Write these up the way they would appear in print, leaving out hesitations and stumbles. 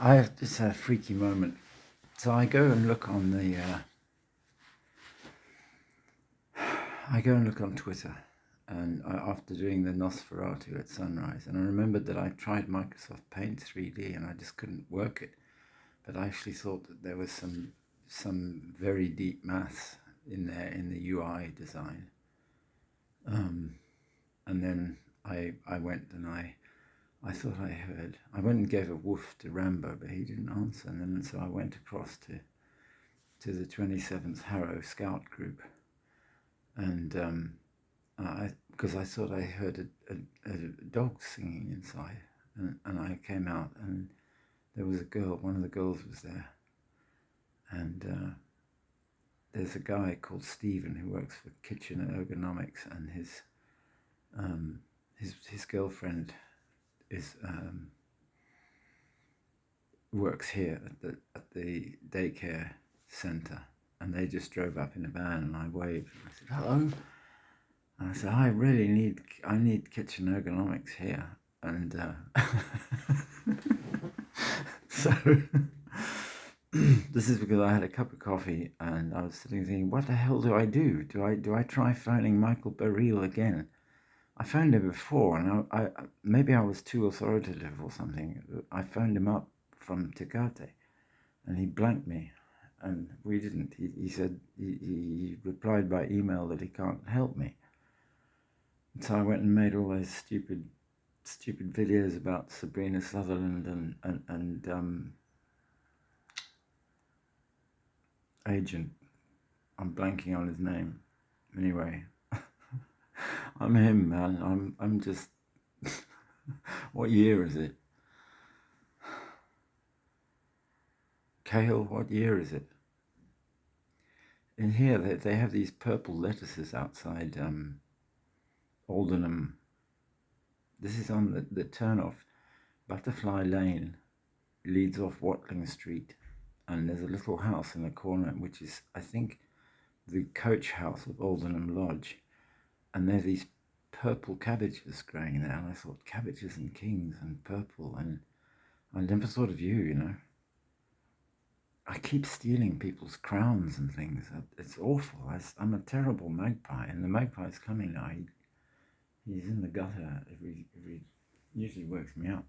I have just had a freaky moment. So I go and look on I go and look on Twitter, and after doing the Nosferatu at sunrise, and I remembered that I tried Microsoft Paint 3D and I just couldn't work it. But I actually thought that there was some very deep maths in there in the UI design. And then I went and I thought I went and gave a woof to Rambo, but he didn't answer. And then so I went across to the 27th Harrow Scout Group, and because I thought I heard a dog singing inside, and I came out and there was a girl. One of the girls was there, and there's a guy called Stephen who works for Kitchen Ergonomics, and his girlfriend is works here at the daycare center, and they just drove up in a van, and I waved and I said hello, and I said I need Kitchen Ergonomics here, and so this is because I had a cup of coffee and I was sitting thinking, what the hell do I do? Do I try phoning Michael Baril again? I phoned him before, and I maybe I was too authoritative or something. I phoned him up from Tecate, and he blanked me, and we didn't. He said he replied by email that he can't help me. And so I went and made all those stupid videos about Sabrina Sutherland and Agent. I'm blanking on his name. Anyway, I'm him, man. I'm just. What year is it? Kale, what year is it? In here, they have these purple lettuces outside Aldenham. This is on the turn-off. Butterfly Lane leads off Watling Street, and there's a little house in the corner, which is, I think, the coach house of Aldenham Lodge. And there are these purple cabbages growing there, and I thought, cabbages and kings and purple, and I never thought of you. I keep stealing people's crowns and things. It's awful. I'm a terrible magpie, and the magpie's coming now. He's in the gutter. Usually works me up.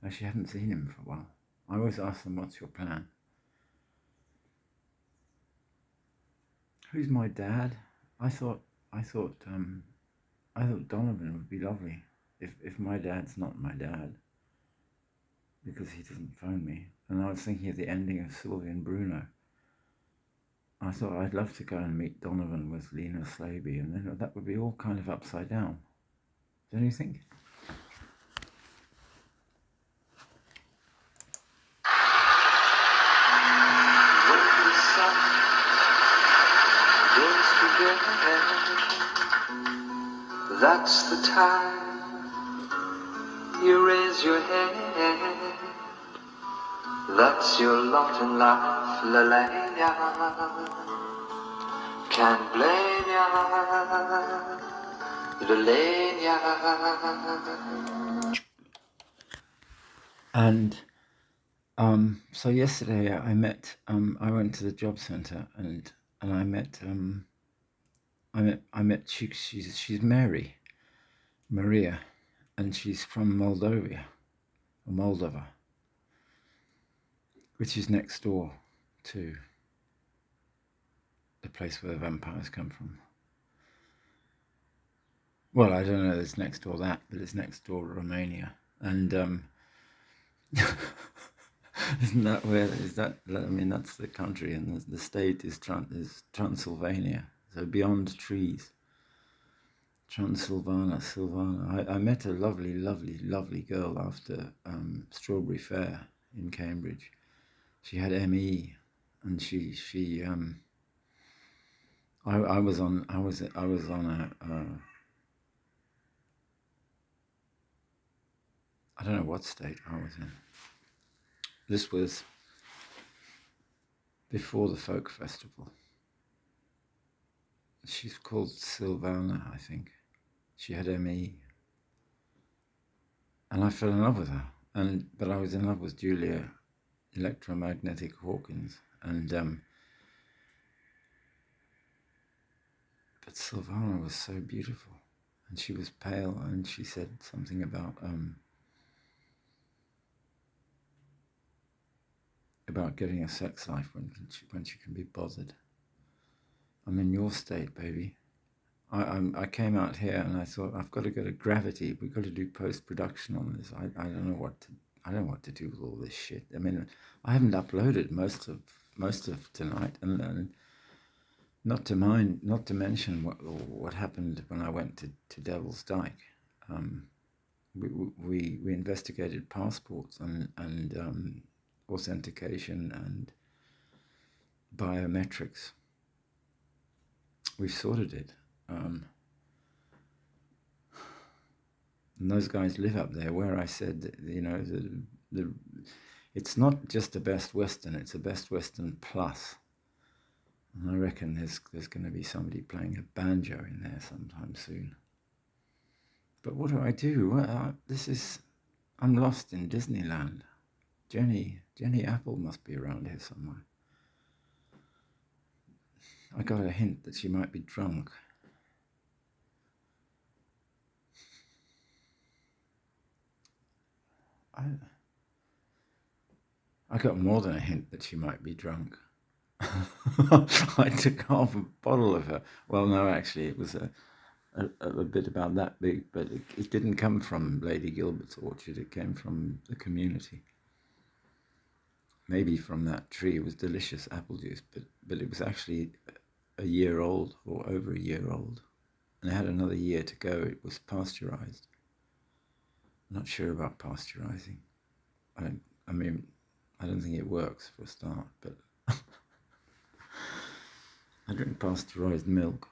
Actually, I haven't seen him for a while. I always ask them, "What's your plan?" Who's my dad? I thought Donovan would be lovely if my dad's not my dad, because he doesn't phone me. And I was thinking of the ending of Sylvie and Bruno. I thought I'd love to go and meet Donovan with Lena Slaby, and then that would be all kind of upside down. Don't you think? When the sun goes to bed, that's the time you raise your head. That's your lot in life, Lalania. Can't blame ya, Lalania. And so yesterday I met. I went to the job centre and I met. I met. She's Maria, and she's from Moldova, which is next door to the place where the vampires come from. Well, I don't know if it's next door that, but it's next door Romania. And isn't that where is that? I mean, that's the country, and the state is Transylvania. So beyond trees, Silvana. I met a lovely girl after Strawberry Fair in Cambridge. She had ME, and I was on a I don't know what state I was in. This was before the folk festival. She's called Silvana, I think. She had ME, and I fell in love with her. But I was in love with Julia Electromagnetic Hawkins, and but Silvana was so beautiful, and she was pale, and she said something about getting a sex life when she can be bothered. I'm in your state, baby. I came out here and I thought, I've got to go to Gravity. We've got to do post-production on this. I don't know what to do with all this shit. I mean, I haven't uploaded most of tonight, and not to mention what happened when I went to Devil's Dyke. We investigated passports and authentication and biometrics. We sorted it. And those guys live up there where I said that, it's not just a Best Western, it's a Best Western plus. And I reckon there's going to be somebody playing a banjo in there sometime soon. But what do I do? Well, I'm lost in Disneyland. Jenny Apple must be around here somewhere. I got a hint that she might be drunk. I got more than a hint that she might be drunk. I took half a bottle of her. Well, no, actually, it was a bit about that big, but it didn't come from Lady Gilbert's orchard. It came from the community. Maybe from that tree. It was delicious apple juice, but it was actually a year old or over a year old, and it had another year to go. It was pasteurized. I'm not sure about pasteurizing. I don't think it works for a start, but I drink pasteurized milk.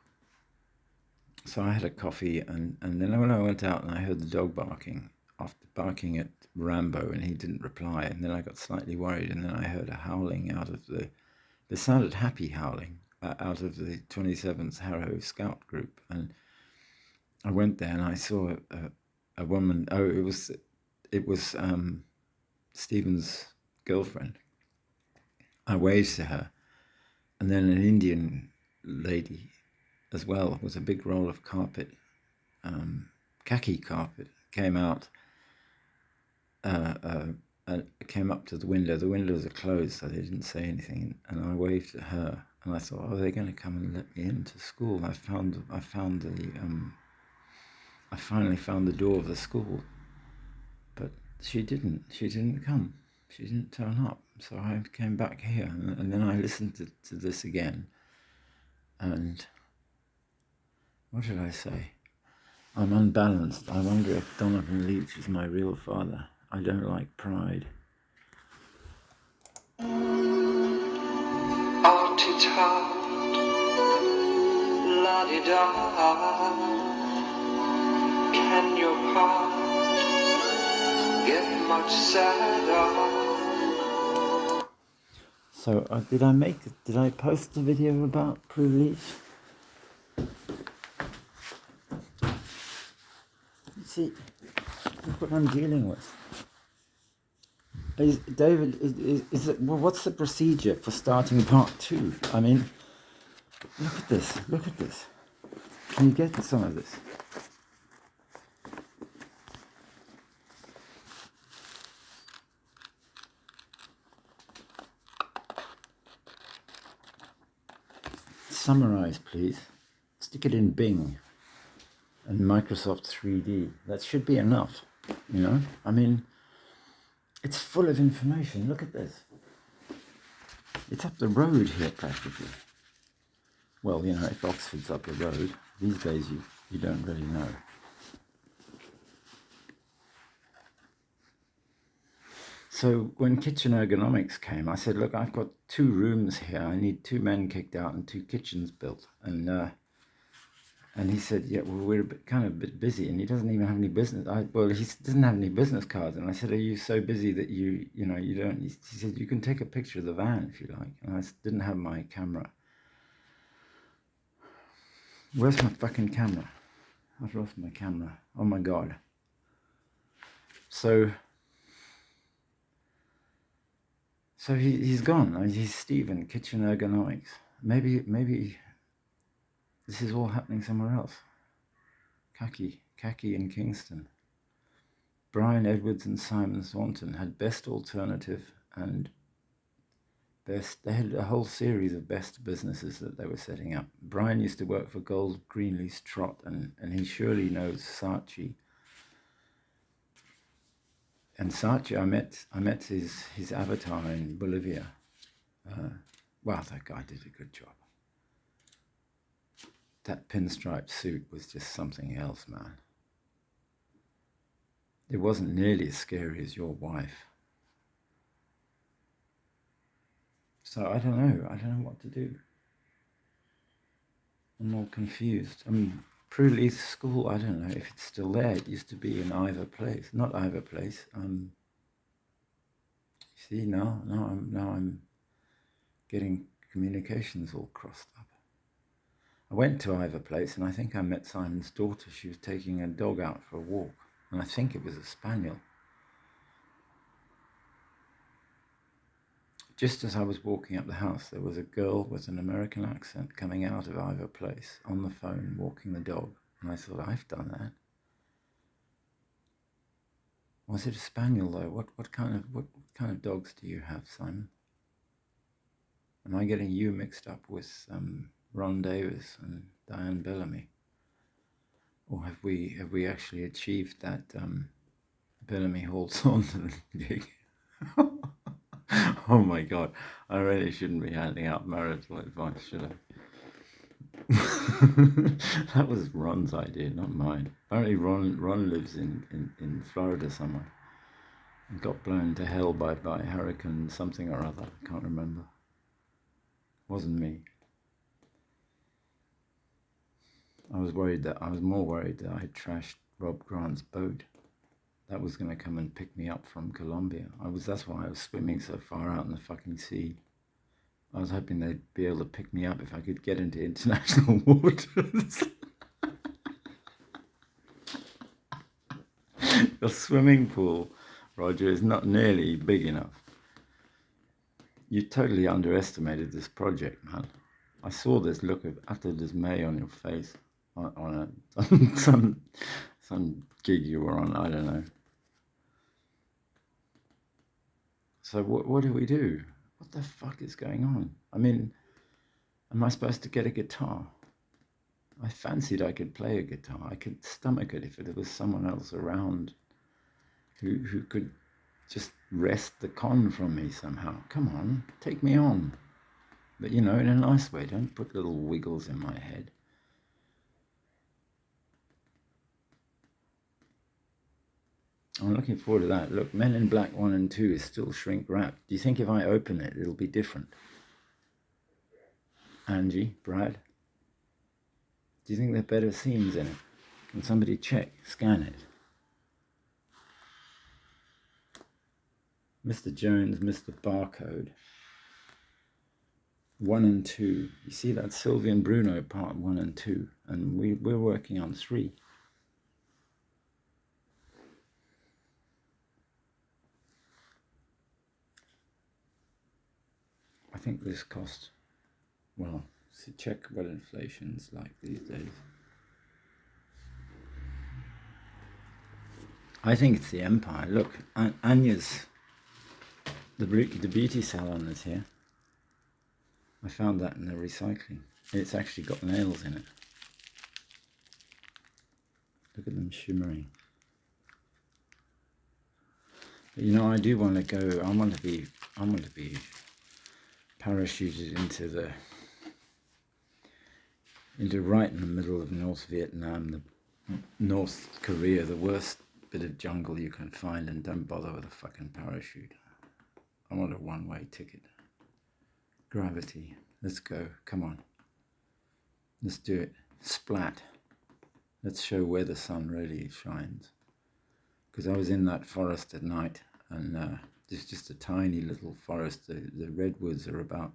So I had a coffee, and then when I went out and I heard the dog barking, after barking at Rambo, and he didn't reply, and then I got slightly worried, and then I heard a howling out of it sounded happy howling, out of the 27th Harrow Scout group, and I went there and I saw a woman. Oh, it was Stephen's girlfriend. I waved to her, and then an Indian lady as well with a big roll of carpet, khaki carpet, came out, came up to the window. The windows are closed, so they didn't say anything, and I waved at her, and I thought, oh, they're going to come and let me into school. I finally found the door of the school, but she didn't come. She didn't turn up, so I came back here, and then I listened to this again, and what did I say? I'm unbalanced. I wonder if Donovan Leitch is my real father. I don't like pride. Artita, la-di-da. Can your heart get much sadder? So did I post the video about Prue Leitch? See, look what I'm dealing with. David, is it, well, what's the procedure for starting part 2? I mean, look at this. Can you get some of this? Summarize, please. Stick it in Bing and Microsoft 3D. That should be enough, I mean, it's full of information. Look at this. It's up the road here, practically. Well, if Oxford's up the road, these days you don't really know. So when Kitchen Ergonomics came, I said, look, I've got 2 rooms here. I need 2 men kicked out and 2 kitchens built. And he said, yeah, well, we're kind of a bit busy, and he doesn't even have any business. He doesn't have any business cards. And I said, are you so busy that you don't? He said, you can take a picture of the van if you like. And I didn't have my camera. Where's my fucking camera? I've lost my camera. Oh my God. So So he's gone. I mean, he's Stephen, Kitchen Ergonomics. Maybe this is all happening somewhere else. Khaki in Kingston. Brian Edwards and Simon Swanton had Best Alternative and Best. They had a whole series of best businesses that they were setting up. Brian used to work for Gold Greenlease Trot, and he surely knows Saatchi. And Saatchi, I met his avatar in Bolivia. Wow, that guy did a good job. That pinstripe suit was just something else, man. It wasn't nearly as scary as your wife. So I don't know what to do. I'm all confused. I mean, Prue Leith School, I don't know if it's still there. It used to be in Ivor Place. Not Ivor Place. See, now I'm getting communications all crossed up. I went to Ivor Place and I think I met Simon's daughter. She was taking a dog out for a walk, and I think it was a spaniel. Just as I was walking up the house, there was a girl with an American accent coming out of Ivor Place on the phone, walking the dog, and I thought, I've done that. Was it a spaniel though? What kind of dogs do you have, Simon? Am I getting you mixed up with Ron Davis and Diane Bellamy, or have we actually achieved that Bellamy holds on to the gig? Oh my God, I really shouldn't be handing out marital advice, should I? That was Ron's idea, not mine. Apparently Ron lives in Florida somewhere and got blown to hell by hurricane something or other. I can't remember. Wasn't me. I was more worried that I trashed Rob Grant's boat. That was going to come and pick me up from Colombia. That's why I was swimming so far out in the fucking sea. I was hoping they'd be able to pick me up if I could get into international waters. Your swimming pool, Roger, is not nearly big enough. You totally underestimated this project, man. I saw this look of utter dismay on your face on some gig you were on, I don't know. So what do we do? What the fuck is going on? I mean, am I supposed to get a guitar? I fancied I could play a guitar. I could stomach it if there was someone else around who could just wrest the con from me somehow. Come on, take me on. But, in a nice way. Don't put little wiggles in my head. I'm looking forward to that. Look, Men in Black 1 and 2 is still shrink wrapped. Do you think if I open it, it'll be different? Angie, Brad? Do you think there are better scenes in it? Can somebody check, scan it? Mr. Jones, Mr. Barcode. 1 and 2. You see, that's Sylvie and Bruno part 1 and 2. And we're working on 3. I think this cost, well, see, check what inflation's like these days. I think it's the Empire. Look, Anya's, the beauty salon is here. I found that in the recycling. It's actually got nails in it. Look at them shimmering. But, I do want to go. I want to be parachuted into right in the middle of North Vietnam, North Korea, the worst bit of jungle you can find, and don't bother with a fucking parachute. I want a one-way ticket. Gravity. Let's go. Come on. Let's do it. Splat. Let's show where the sun really shines. Because I was in that forest at night, and it's just a tiny little forest. The redwoods are about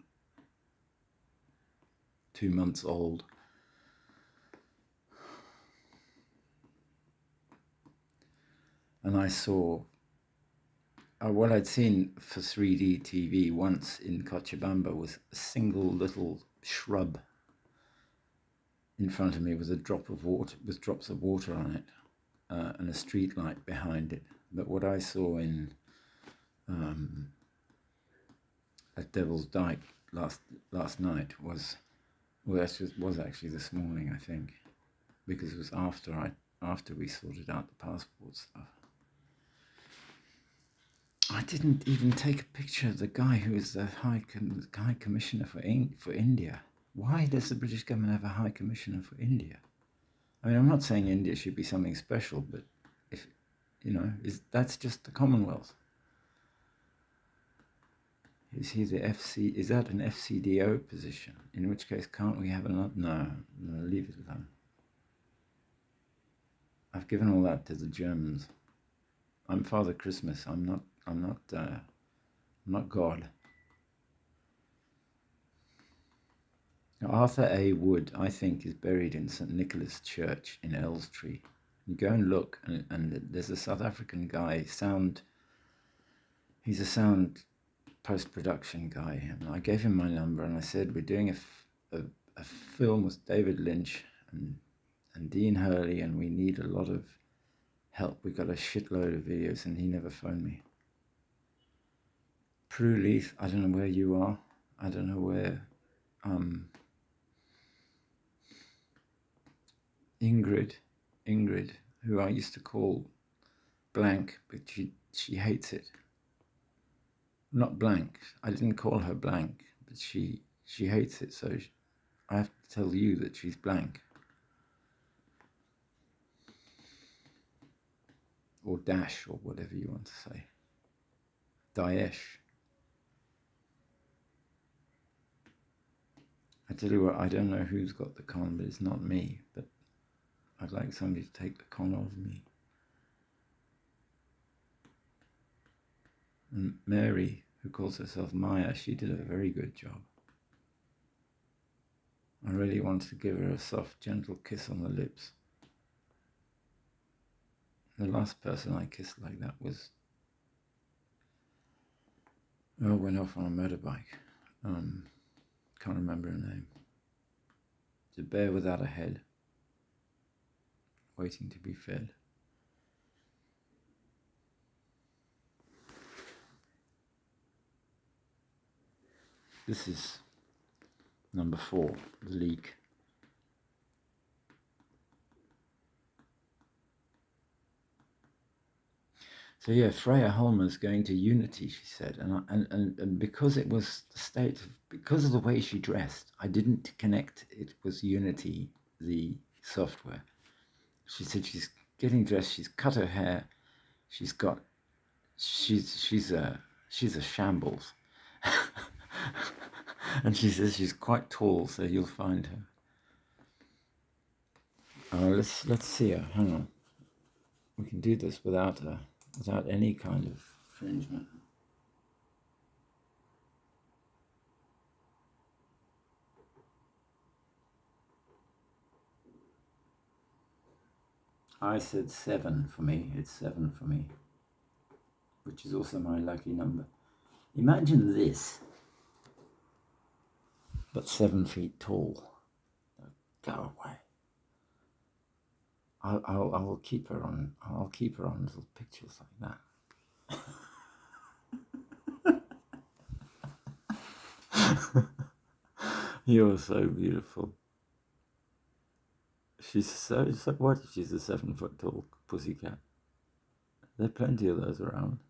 2 months old. And I saw What I'd seen for 3D TV once in Cochabamba was a single little shrub in front of me with a drop of water, with drops of water on it, and a street light behind it. But what I saw in at Devil's Dyke last night was, well, was actually this morning, I think, because it was after we sorted out the passport stuff. I didn't even take a picture of the guy who is the High Commissioner for India. Why does the British government have a High Commissioner for India? I mean, I'm not saying India should be something special, but if that's just the Commonwealth. Is he the FC? Is that an FCDO position? In which case, can't we have another? No, leave it alone. I've given all that to the Germans. I'm Father Christmas. I'm not God. Now, Arthur A. Wood, I think, is buried in St. Nicholas Church in Elstree. You go and look, and there's a South African guy, he's a sound post-production guy, and I gave him my number, and I said, we're doing a film with David Lynch and Dean Hurley, and we need a lot of help. We got a shitload of videos, and he never phoned me. Prue Leith, I don't know where you are. I don't know where. Ingrid, who I used to call Blank, but she hates it. Not Blank. I didn't call her Blank, but she hates it. So I have to tell you that she's Blank. Or Dash, or whatever you want to say. Daesh. I tell you what, I don't know who's got the con, but it's not me. But I'd like somebody to take the con off me. And Mary, who calls herself Maya, she did a very good job. I really wanted to give her a soft, gentle kiss on the lips. The last person I kissed like that was, went off on a motorbike. Can't remember her name. It's a bear without a head, waiting to be fed. This is number 4, the leak. So yeah, Freya Holmer's going to Unity, she said, and because it was the state, because of the way she dressed, I didn't connect it was Unity, the software. She said she's getting dressed, she's cut her hair, she's a shambles, and she says she's quite tall, so you'll find her. Let's see her. Hang on, we can do this without any kind of infringement. I said 7 for me. It's 7 for me, which is also my lucky number. Imagine this, but 7 feet tall. Go away. I'll keep her on. I'll keep her on little pictures like that. You're so beautiful. She's so what if she's a 7 foot tall pussycat? There are plenty of those around.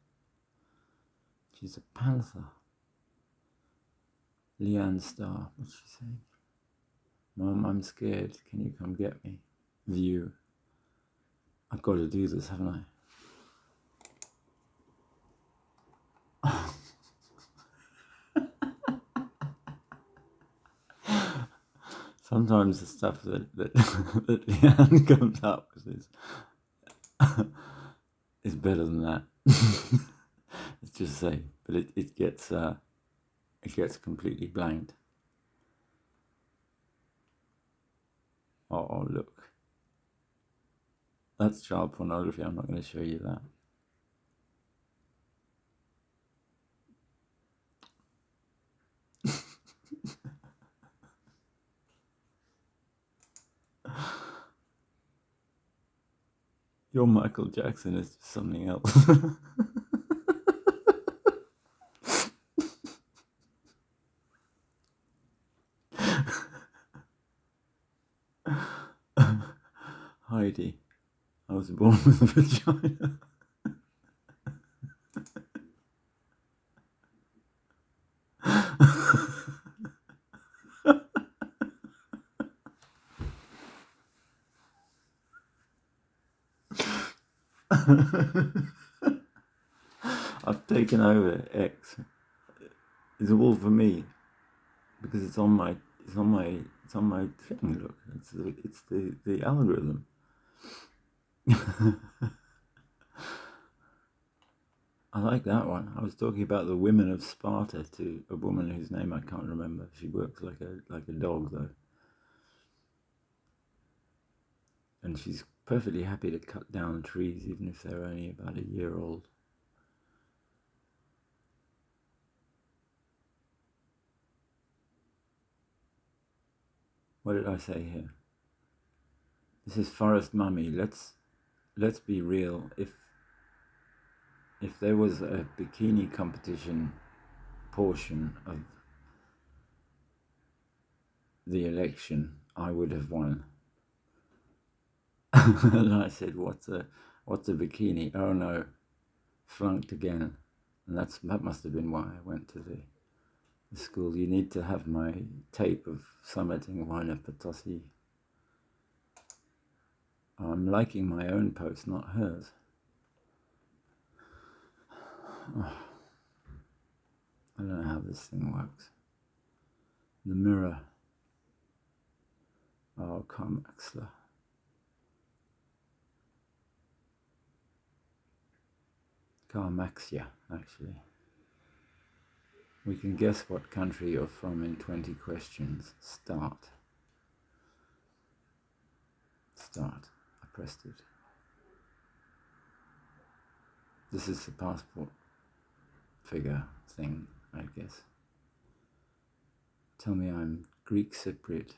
She's a panther. Leanne Starr, what's she saying? Mom, I'm scared. Can you come get me? View. I've got to do this, haven't I? Sometimes the stuff that Leanne comes up with is better than that. Let's just say, but it gets completely blanked. Oh, look. That's child pornography. I'm not going to show you that. Your Michael Jackson is something else. Heidi, I was born with a vagina. I've taken over X. It's all for me because it's on my thing. Look, it's the algorithm. I like that one. I was talking about the women of Sparta to a woman whose name I can't remember. She works like a dog though, and she's perfectly happy to cut down trees even if they're only about a year old. What did I say here? This is Forest Mummy. Let's be real. If there was a bikini competition portion of the election, I would have won. And I said, "What's a bikini?" Oh no, flunked again. And that must have been why I went to the school. You need to have my tape of summiting Waina Potosi. I'm liking my own post, not hers. Oh, I don't know how this thing works. The mirror. Oh, Carmaxla. Carmaxia, actually. We can guess what country you're from in 20 questions. Start. Start. I pressed it. This is the passport figure thing, I guess. Tell me I'm Greek Cypriot,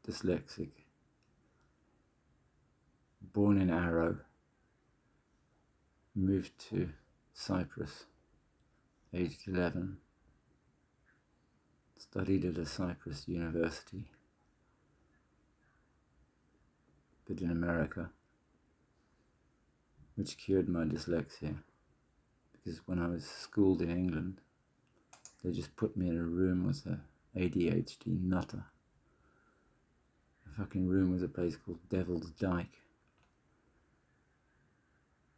dyslexic, born in Arrow, moved to Cyprus, aged 11, studied at a Cyprus university, but in America, which cured my dyslexia, because when I was schooled in England, they just put me in a room with a ADHD nutter. The fucking room was a place called Devil's Dyke.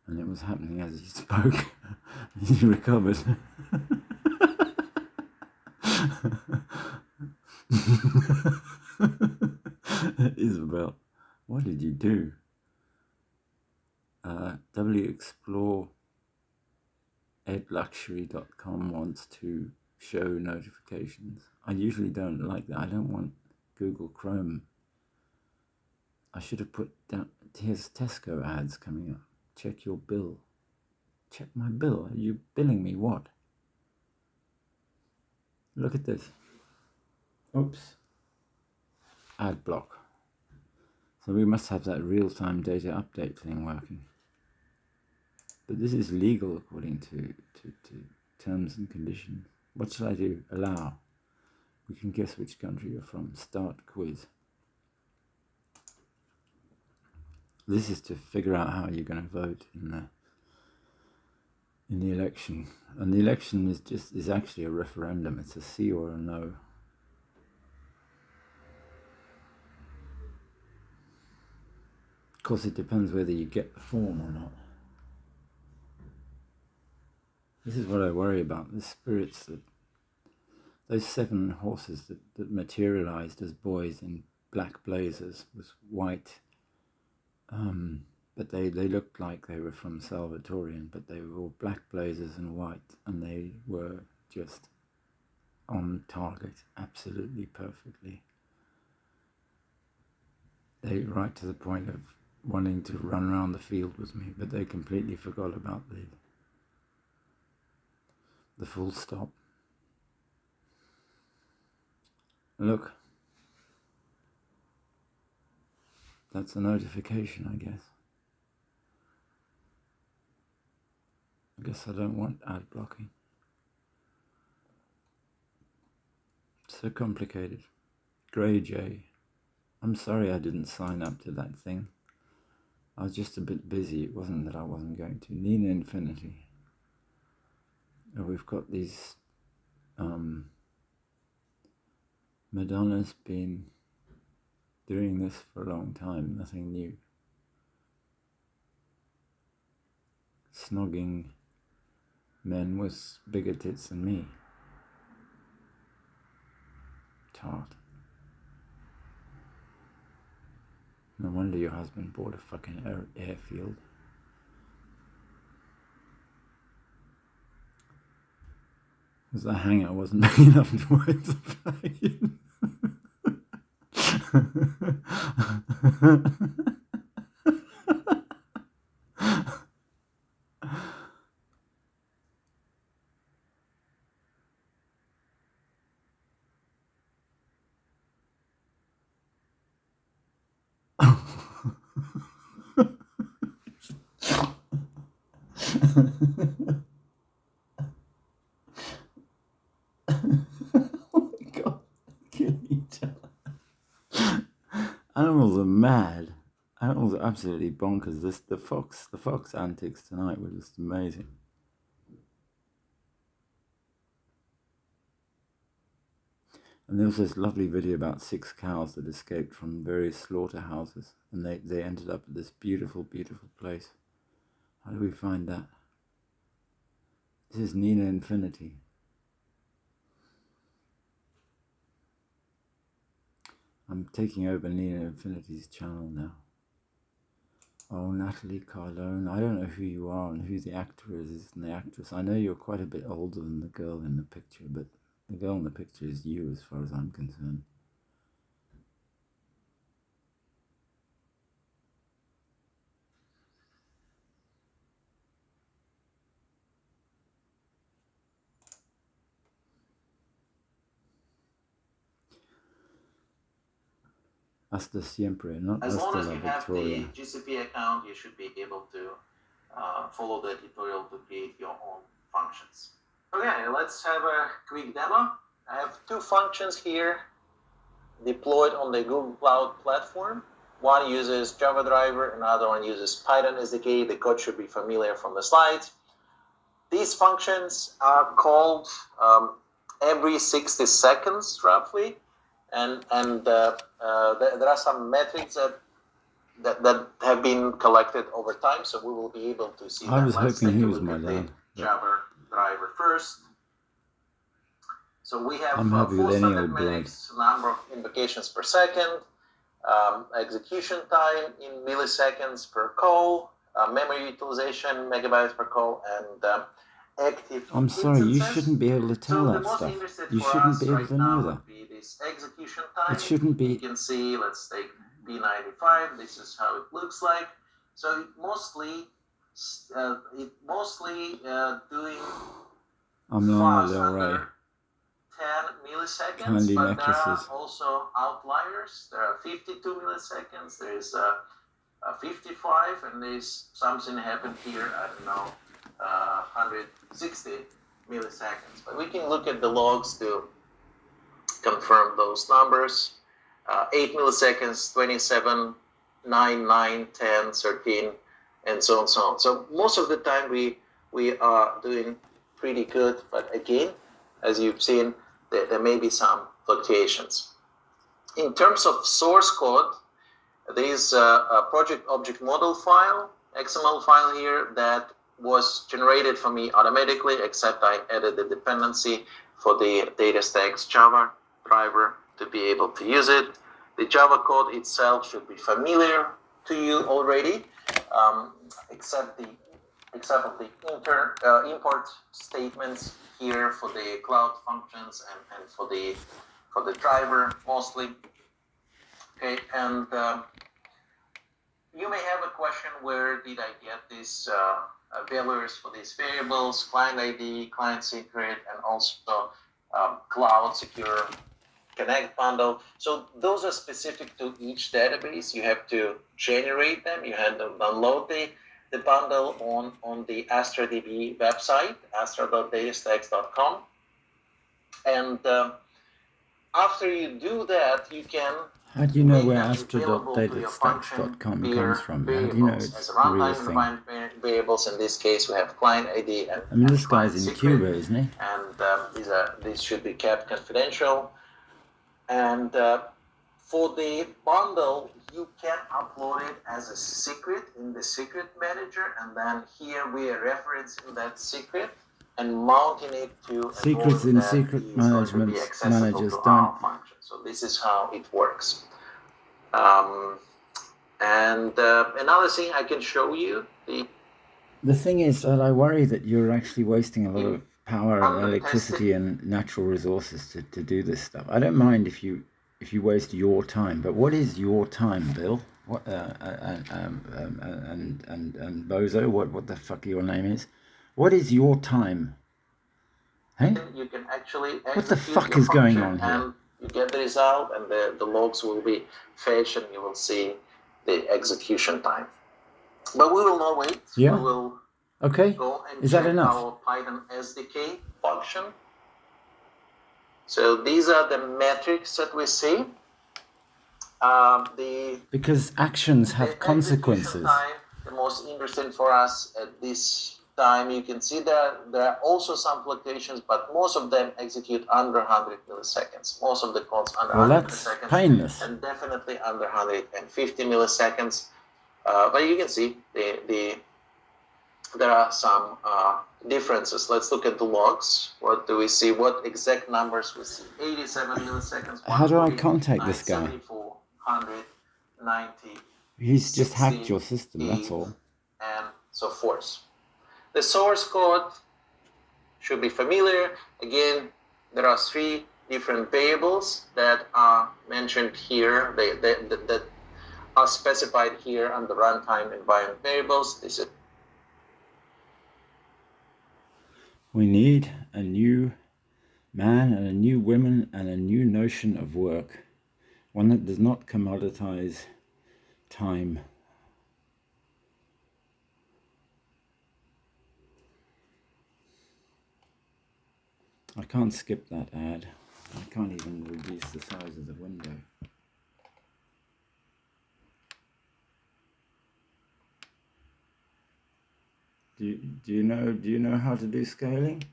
And it was happening as he spoke. He recovered. Isabel, what did you do? WExploreEdLuxury.com wants to show notifications. I usually don't like that. I don't want Google Chrome. I should have put down, here's Tesco ads coming up. Check your bill. Check my bill. Are you billing me what? Look at this. Oops. Ad block. So we must have that real-time data update thing working. But this is legal according to terms and conditions. What shall I do? Allow. We can guess which country you're from. Start quiz. This is to figure out how you're going to vote in the election. And the election is actually a referendum. It's a sí or a no. Of course, it depends whether you get the form or not. This is what I worry about. The spirits that those 7 horses that materialized as boys in black blazers with white, but they looked like they were from Salvatorian, but they were all black blazers and white, and they were just on target, absolutely perfectly. They right to the point of wanting to run around the field with me, but they completely forgot about the full stop. Look. That's a notification, I guess. I guess I don't want ad blocking. So complicated. Grey J. I'm sorry I didn't sign up to that thing. I was just a bit busy. It wasn't that I wasn't going to. Nina Infinity. Oh, we've got these... Madonna's been doing this for a long time. Nothing new. Snogging men with bigger tits than me. Tart. No wonder your husband bought a fucking airfield. Because the hangar wasn't big enough to work the plane. Oh my god, killing each other. Animals are mad. Animals are absolutely bonkers. The fox antics tonight were just amazing. And there was this lovely video about 6 cows that escaped from various slaughterhouses, and they ended up at this beautiful, beautiful place. How do we find that? This is Nina Infinity. I'm taking over Nina Infinity's channel now. Oh, Natalie Carlone. I don't know who you are and who the actor is and the actress. I know you're quite a bit older than the girl in the picture, but the girl in the picture is you as far as I'm concerned. Hasta siempre, not As long hasta as la you have victoria. the GCP account, you should be able to follow the tutorial to create your own functions. Okay, let's have a quick demo. I have 2 functions here deployed on the Google Cloud platform. One uses Java driver, another one uses Python SDK. The code should be familiar from the slides. These functions are called every 60 seconds, roughly. And there are some metrics that have been collected over time, so we will be able to see I them. was Let's hoping take he a was look my at dad. the Java driver first. So we have I'm happy 4 with any standard old blood. metrics, number of invocations per second, execution time in milliseconds per call, memory utilization megabytes per call, and active I'm sorry, you instances. shouldn't be able to tell So the that most stuff. interested You for shouldn't us be able right to now know that. would be this execution time. It shouldn't You be. can see, let's take P95. This is how it looks like. So it mostly doing I'm Lana fast Del Rey. under 10 milliseconds, Candy but necklaces. there are also outliers. There are 52 milliseconds. There is a 55, and there's something happened here. I don't know, 160 milliseconds. But we can look at the logs to confirm those numbers. 8 milliseconds, 27, 9, 9, 10, 13, and so on, so on. So most of the time we are doing pretty good, but again, as you've seen, there may be some fluctuations. In terms of source code, there is a project object model file, XML file here that was generated for me automatically, except I added the dependency for the DataStax Java driver to be able to use it. The Java code itself should be familiar to you already, except of the import statements here for the cloud functions and for the driver mostly. Okay, and you may have a question: where did I get these values for these variables, client ID, client secret, and also cloud secure Connect bundle. So those are specific to each database. You have to generate them. You have to download the bundle on the AstraDB website, astra.datastacks.com. And after you do that, you can How do you know make where them available to your function astra.datastacks.com peer comes from? How do you know variables. it's As a the real runtime thing? defined variables, in this case, we have client ID and, I mean, this client guy's in secret. Cuba, isn't he? And these should be kept confidential. And for the bundle, you can upload it as a secret in the secret manager, and then here we are referencing that secret and mounting it to Secrets in secret management managers don't. function. So this is how it works. And another thing I can show you, the thing is that I worry that you're actually wasting a lot of power, electricity, and natural resources to do this stuff. I don't mind if you waste your time, but what is your time, Bill? What and Bozo? What the fuck your name is? What is your time? Hey? You can actually what the fuck is going on here? And you get the result, and the logs will be fetched, and you will see the execution time. But we will not wait. Yeah. We will go and is check that enough? our Python SDK function. So these are the metrics that we see. Because actions have consequences. Time, the most interesting for us at this time, you can see that there are also some fluctuations, but most of them execute under 100 milliseconds. Most of the codes under 100 milliseconds. Painless. And definitely under 150 milliseconds. But you can see there are some differences. Let's look at the logs. What do we see? What exact numbers we see? 87 milliseconds. How do I contact this guy? 190. He's just hacked your system, that's all. And so forth. The source code should be familiar. Again, there are 3 different variables that are mentioned here, that are specified here under runtime environment variables. This is. We need a new man and a new woman and a new notion of work. One that does not commoditize time. I can't skip that ad. I can't even reduce the size of the window. Do you know how to do scaling?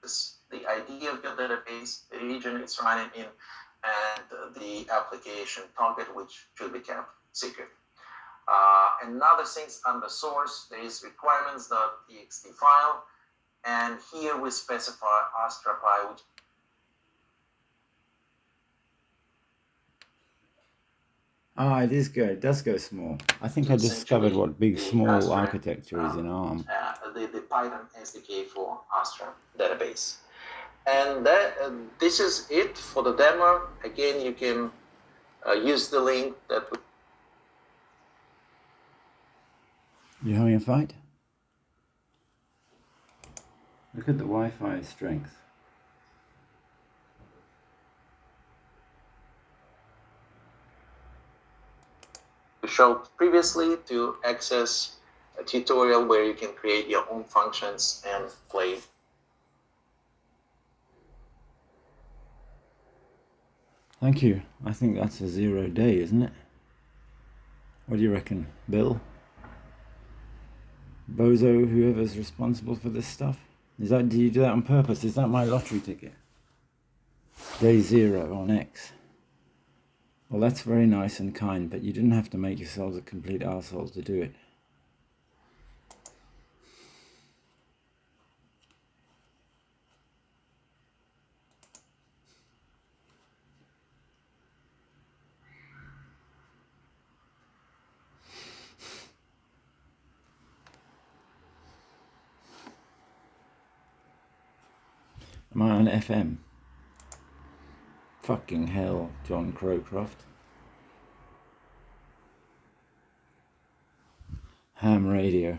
The ID of your database, the region it's running in, and the application target, which should be kept secret. And other things under source, there is requirements.txt file, and here we specify AstraPy, which it is good. It does go small. I think I discovered what big small architecture is in ARM. The Python SDK for Astra database. And this is it for the demo. Again, you can use the link that. You having a fight? Look at the Wi-Fi strength. Showed previously to access a tutorial where you can create your own functions and play. Thank you. I think that's a 0 day, isn't it? What do you reckon, Bill? Bozo, whoever's responsible for this stuff? Do you do that on purpose? Is that my lottery ticket? Day 0 on X. Well, that's very nice and kind, but you didn't have to make yourselves a complete arsehole to do it. Am I on FM? Fucking hell, John Crowcroft. Ham radio.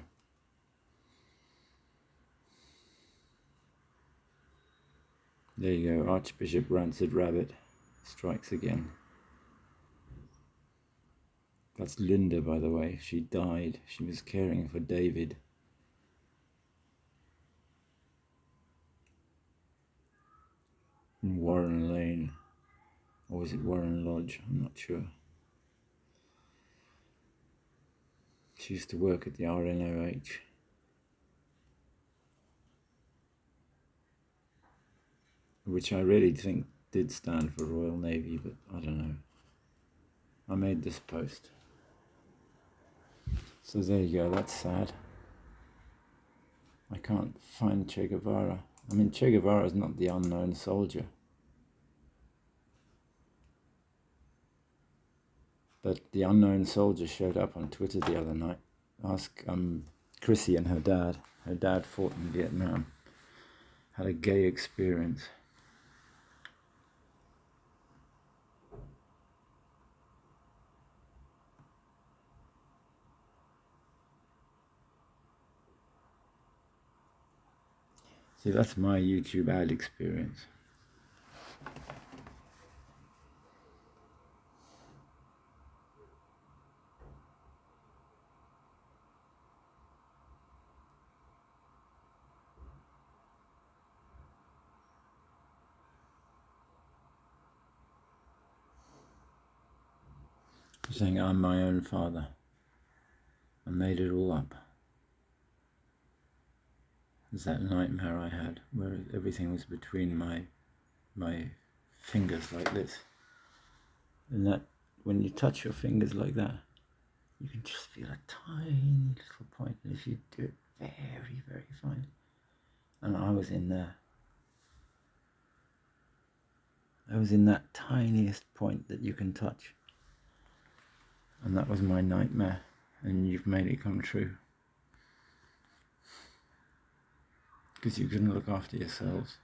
There you go, Archbishop Rancid Rabbit. strikes again. That's Linda, by the way. She died. She was caring for David. In Warren Lane. Or was it Warren Lodge? I'm not sure. She used to work at the RNOH. Which I really think did stand for Royal Navy, but I don't know. I made this post. So there you go, that's sad. I can't find Che Guevara. I mean, Che Guevara is not the unknown soldier. But the unknown soldier showed up on Twitter the other night. Ask Chrissy and her dad. Her dad fought in Vietnam. Had a gay experience. See, that's my YouTube ad experience. Saying I'm my own father. I made it all up. It's that nightmare I had where everything was between my fingers like this. And that when you touch your fingers like that, you can just feel a tiny little point. And if you do it very, very fine. And I was in there. I was in that tiniest point that you can touch. And that was my nightmare. And you've made it come true. Because you couldn't look after yourselves.